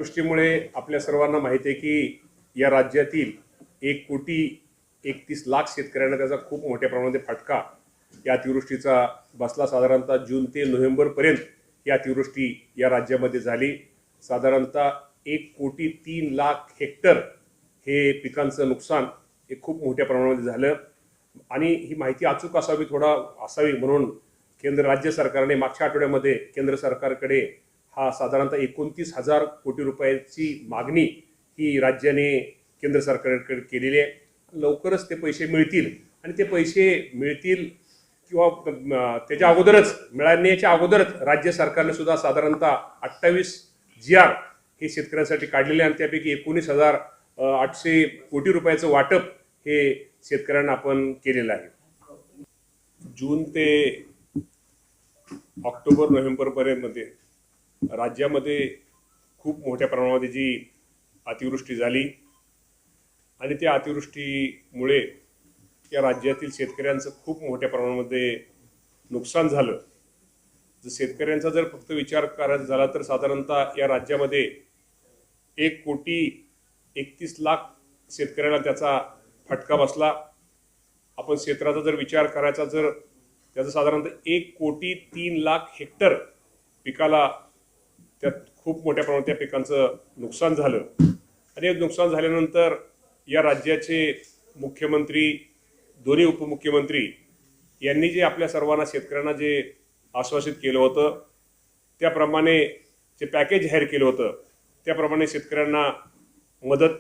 अतिवृष्टीमुळे आपल्या सर्वांना माहिती आहे की या राज्यातील 1,31,00,000 शेतकऱ्यांना त्याचा खूप मोठ्या प्रमाणात फटका या अतिवृष्टीचा बसला। साधारणतः जून ते नोव्हेंबरपर्यंत ही अतिवृष्टी या राज्यामध्ये झाली। साधारणतः 1,03,00,000 हेक्टर हे पिकांचं नुकसान हे खूप मोठ्या प्रमाणामध्ये झालं आणि ही माहिती अचूक असावी म्हणून राज्य सरकारने मागच्या आठवड्यामध्ये केंद्र सरकारकडे हा साधारणतः 29,000 कोटी रुपयाची मागणी ही राज्याने केंद्र सरकारकडे केलेली आहे। लवकरच ते पैसे मिळतील आणि ते पैसे मिळतील किंवा त्याच्या अगोदरच मिळण्याच्या अगोदरच राज्य सरकारने सुद्धा साधारणतः 28 GR हे शेतकऱ्यांसाठी काढलेले आणि त्यापैकी 19,800 कोटी रुपयाचं वाटप हे शेतकऱ्यांना आपण केलेलं आहे। जून ते ऑक्टोबर नोव्हेंबरपर्यंत राज्यामध्ये खूप मोठ्या प्रमाणामध्ये जी अतिवृष्टी झाली आणि त्या अतिवृष्टीमुळे या राज्यातील शेतकऱ्यांचं खूप मोठ्या प्रमाणामध्ये नुकसान झालं। शेतकऱ्यांचा जर फक्त विचार करायचा झाला तर साधारणतः या राज्यामध्ये 1,31,00,000 शेतकऱ्यांना त्याचा फटका बसला। आपण क्षेत्राचा जर विचार करायचा तर त्याचं साधारणतः 1,03,00,000 हेक्टर पिकाला त्यात खूप मोठ्या प्रमाणात त्या पिकांचं नुकसान झालं आणि नुकसान झाल्यानंतर या राज्याचे मुख्यमंत्री दोन्ही उपमुख्यमंत्री यांनी जे आपल्या सर्वांना शेतकऱ्यांना जे आश्वासित केलं होतं त्याप्रमाणे जे पॅकेज जाहीर केलं होतं त्याप्रमाणे शेतकऱ्यांना मदत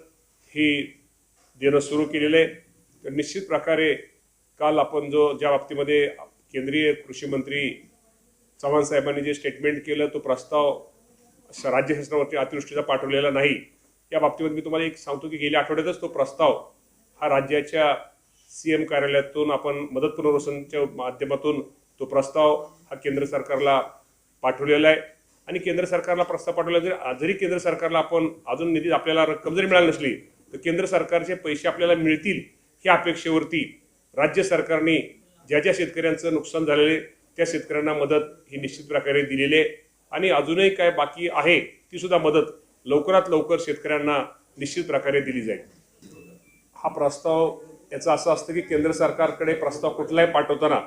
ही देणं सुरू केलेलं आहे। तर निश्चित प्रकारे काल आपण ज्या बाबतीमध्ये केंद्रीय कृषी मंत्री चव्हाण साहेबांनी जे स्टेटमेंट केलं तो प्रस्ताव राज्य शासनावरती अतिवृष्टीचा पाठवलेला नाही। या बाबतीमध्ये मी तुम्हाला एक सांगतो की गेल्या आठवड्यातच तो प्रस्ताव हा राज्याच्या CM कार्यालयातून आपण मदत पुनर्वसनच्या माध्यमातून तो प्रस्ताव हा केंद्र सरकारला पाठवलेला आहे आणि केंद्र सरकारला प्रस्ताव पाठवला जरी केंद्र सरकारला आपण अजून निधी आपल्याला रक्कम जरी मिळाली नसली तर केंद्र सरकारचे पैसे आपल्याला मिळतील ह्या अपेक्षेवरती राज्य सरकारने ज्या शेतकऱ्यांचं नुकसान झालेले त्या शेतकऱ्यांना मदत ही निश्चित प्रकारे दिलेली आहे आणि अजूनही काय बाकी आहे ती सुद्धा मदत लवकरात लवकर शेतकऱ्यांना निश्चित प्रकारे दिली जाईल। हा प्रस्ताव याचं असं असतं की केंद्र सरकारकडे प्रस्ताव कुठलाही पाठवताना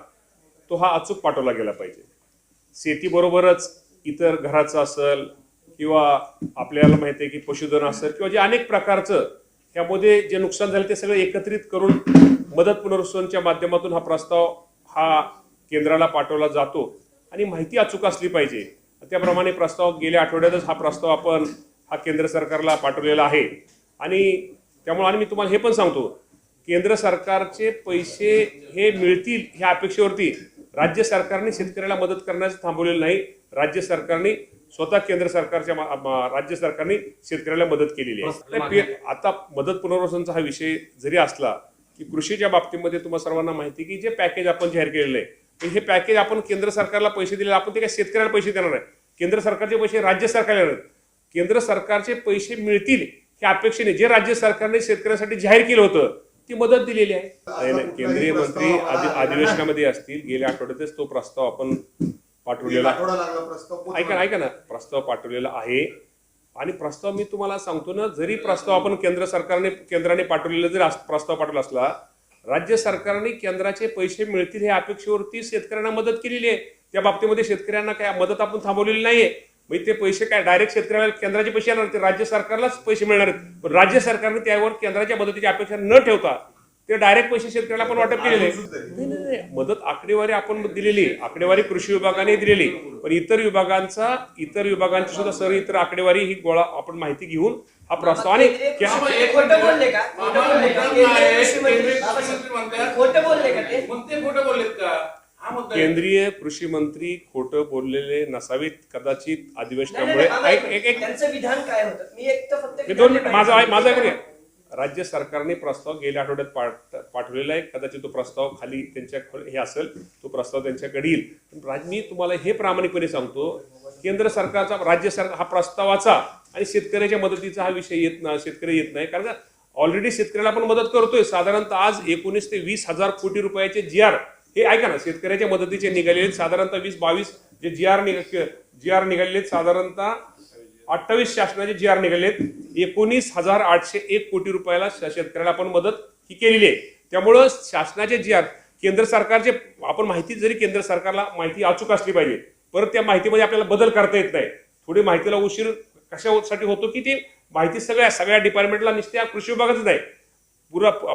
तो हा अचूक पाठवला गेला पाहिजे। शेतीबरोबरच इतर घराचं असेल किंवा आपल्याला माहिती आहे की पशुधन असेल किंवा जे अनेक प्रकारचं ह्यामध्ये जे नुकसान झाले ते सगळे एकत्रित करून मदत पुनर्वसनच्या माध्यमातून हा प्रस्ताव हा केंद्राला पाठवला जातो आणि माहिती अचूक असली पाहिजे। त्याप्रमाणे प्रस्ताव गेल्या आठवड्यातच हा प्रस्ताव आपण हा केंद्र सरकारला पाठवलेला आहे आणि त्यामुळे मी तुम्हाला हे पण सांगतो केंद्र सरकारचे पैसे हे मिळतील ह्या अपेक्षेवरती राज्य सरकारने शेतकऱ्याला मदत करण्यास थांबवलेलं नाही। राज्य सरकारने स्वतः राज्य सरकारने शेतकऱ्याला मदत केलेली आहे। आता मदत पुनर्वसनचा हा विषय जरी असला की कृषीच्या बाबतीमध्ये तुम्हाला सर्वांना माहिती की जे पॅकेज आपण जाहीर केलेलं आहे हे पॅकेज आपण केंद्र सरकारला पैसे दिले आपण ते काय शेतकऱ्याला पैसे देणार नाही। केंद्र सरकारचे पैसे राज्य सरकारला देणार। केंद्र सरकारचे पैसे मिळतील ह्या अपेक्षेने जे राज्य सरकारने शेतकऱ्यांसाठी जाहीर केलं होतं ती मदत दिलेली आहे। केंद्रीय मंत्री अधिवेशनामध्ये असतील गेल्या आठवड्यातच तो प्रस्ताव आपण पाठवलेला ऐका ना प्रस्ताव पाठवलेला आहे आणि प्रस्ताव मी तुम्हाला सांगतो ना जरी प्रस्ताव आपण केंद्राने पाठवलेला जरी प्रस्ताव पाठवला असला राज्य सरकारने केंद्राचे पैसे मिळतील ह्या अपेक्षेवरती शेतकऱ्यांना मदत केलेली आहे। त्या बाबतीमध्ये शेतकऱ्यांना काय मदत आपण थांबवलेली नाहीये। म्हणजे ते पैसे काय डायरेक्ट शेतकऱ्याला केंद्राचे पैसे येणार ते राज्य सरकारलाच पैसे मिळणार आहेत पण राज्य सरकारने त्यावर केंद्राच्या मदतीची अपेक्षा न ठेवता ते डायरेक्ट पैसे शेतकऱ्याला आपण वाटप केलेले नाही। मदत आकडेवारी आपण दिलेली आकडेवारी कृषी विभागाने दिलेली पण इतर विभागांची सुद्धा सर्व इतर आकडेवारी ही गोळा आपण माहिती घेऊन हा प्रस्ताव आणि केंद्रीय कृषी मंत्री खोटं बोललेले नसावीत कदाचित अधिवेशनामुळे माझा राज्य सरकारने प्रस्ताव गेल्या आठवड्यात पाठवलेला आहे कदाचित तो प्रस्ताव खाली त्यांच्या हे असेल तो प्रस्ताव त्यांच्याकडे येईल। मी तुम्हाला हे प्रामाणिकपणे सांगतो केंद्र सरकारचा राज्य सरकार हा प्रस्तावाचा आणि शेतकऱ्याच्या मदतीचा हा विषय शेतकरी येत नाही कारण ऑलरेडी शेतकऱ्याला आपण मदत करतोय। साधारणतः आज 19 ते 20,000 कोटी रुपयाचे GR हे ऐका ना शेतकऱ्याच्या मदतीचे निघालेले साधारणतः 20-22 जे GR निघालेले साधारणतः 28 शासनाचे जी आर निघालेत, 19,801 कोटी रुपयाला शेतकऱ्याला आपण मदत ही केलेली आहे. त्यामुळं शासनाचे जी आर, केंद्र सरकारचे, आपण माहिती जरी केंद्र सरकारला माहिती अचूक असली पाहिजे, परत त्या माहितीमध्ये आपल्याला बदल करता येत नाही. थोडी माहितीला उशीर कशासाठी होतो की ती माहिती सगळ्या डिपार्टमेंटला नुसत्या कृषी विभागाचं नाही,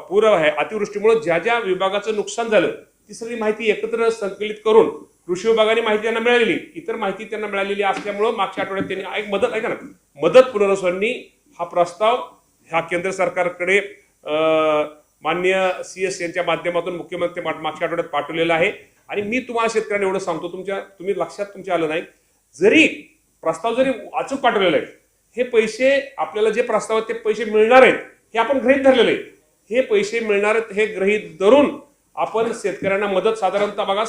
पूर आहे, अतिवृष्टीमुळे ज्या ज्या विभागाचं नुकसान झालं ती सगळी माहिती एकत्र संकलित करून कृषी विभागाने माहिती त्यांना मिळालेली, इतर माहिती त्यांना मिळालेली असल्यामुळं मागच्या आठवड्यात त्यांनी एक मदत, ऐका ना, मदत पुनर्वसनी हा प्रस्ताव ह्या केंद्र सरकारकडे माननीय CS यांच्या माध्यमातून मुख्यमंत्री मागच्या आठवड्यात पाठवलेला आहे. आणि मी तुम्हाला शेतकऱ्यांना एवढं सांगतो, तुम्ही लक्षात तुमच्या आलं नाही, जरी प्रस्ताव जरी अचूक पाठवलेला आहे, हे पैसे आपल्याला जे प्रस्ताव आहेत ते पैसे मिळणार आहेत हे आपण गृहीत धरलेले आहे. हे पैसे मिळणार आहेत हे गृहीत धरून आपण शेतकऱ्यांना मदत साधारणतः बघा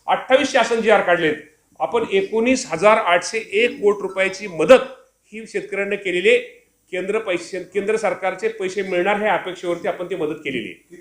28 शासन जी आर काढलेत, आपण 19,801 कोटी रुपयाची मदत ही शेतकऱ्यांना केलेली आहे. केंद्र सरकारचे पैसे मिळणार हे अपेक्षेवरती आपण ती मदत केलेली आहे.